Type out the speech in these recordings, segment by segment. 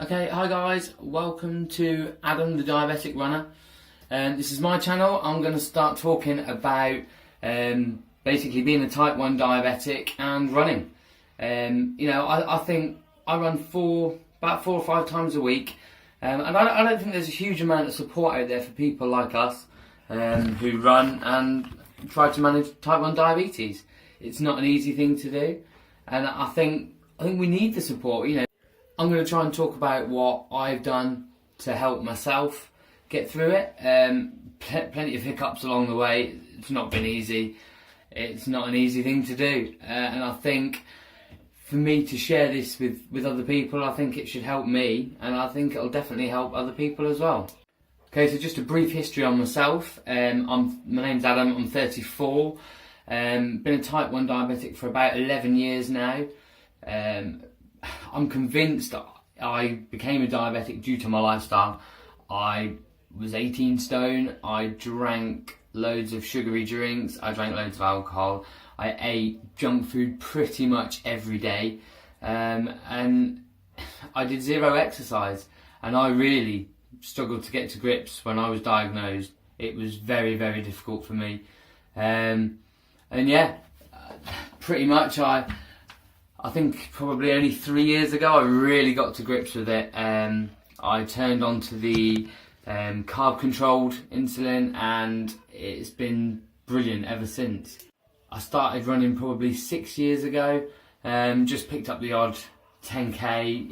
Okay, hi guys, welcome to Adam the Diabetic Runner. This is my channel. I'm going to start talking about basically being a type 1 diabetic and running. I think I run about 4 or 5 times a week, and I don't think there's a huge amount of support out there for people like us who run and try to manage type 1 diabetes. It's not an easy thing to do, and I think we need the support. I'm going to try and talk about what I've done to help myself get through it. Plenty of hiccups along the way. It's not been easy. It's not an easy thing to do. And I think for me to share this with other people, I think it should help me, and I think it'll definitely help other people as well. Okay, so just a brief history on myself. My name's Adam, I'm 34. Been a type 1 diabetic for about 11 years now. I'm convinced I became a diabetic due to my lifestyle. I was 18 stone, I drank loads of sugary drinks, I drank loads of alcohol, I ate junk food pretty much every day, and I did zero exercise, and I really struggled to get to grips when I was diagnosed. It was very, very difficult for me, and yeah, pretty much I think probably only 3 years ago I really got to grips with it. I turned onto the carb controlled insulin, and it's been brilliant ever since. I started running probably 6 years ago, just picked up the odd 10k,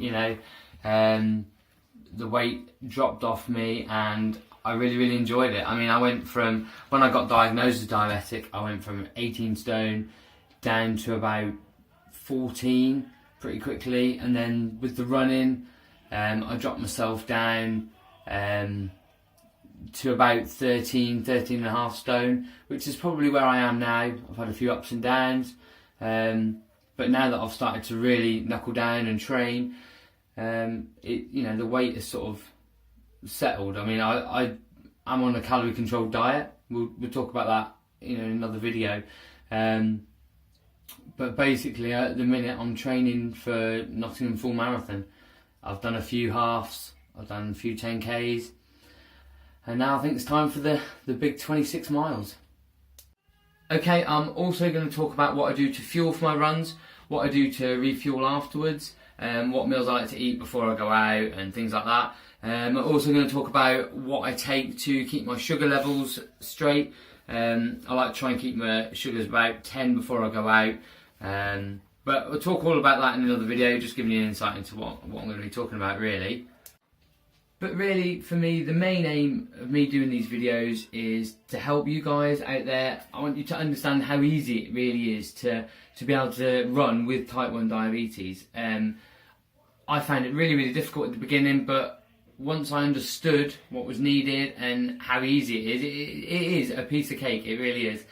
the weight dropped off me and I really, really enjoyed it. I mean, I went from, when I got diagnosed as diabetic, I went from 18 stone down to about 14 pretty quickly, and then with the running I dropped myself down to about 13 and a half stone, which is probably where I am now. I've had a few ups and downs, but now that I've started to really knuckle down and train, the weight is sort of settled. I mean, I'm on a calorie controlled diet. We'll talk about that in another video. But basically, at the minute, I'm training for Nottingham Full Marathon. I've done a few halves, I've done a few 10Ks, and now I think it's time for the big 26 miles. Okay, I'm also going to talk about what I do to fuel for my runs, what I do to refuel afterwards, what meals I like to eat before I go out, and things like that. I'm also going to talk about what I take to keep my sugar levels straight. I like to try and keep my sugars about 10 before I go out. But we'll talk all about that in another video, just giving you an insight into what I'm going to be talking about really. But really, for me, the main aim of me doing these videos is to help you guys out there. I want you to understand how easy it really is to be able to run with type 1 diabetes. I found it really, really difficult at the beginning, but once I understood what was needed and how easy it is a piece of cake, it really is.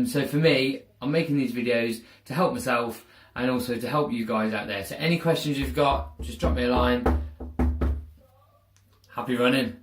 So for me, I'm making these videos to help myself and also to help you guys out there. So any questions you've got, just drop me a line. Happy running.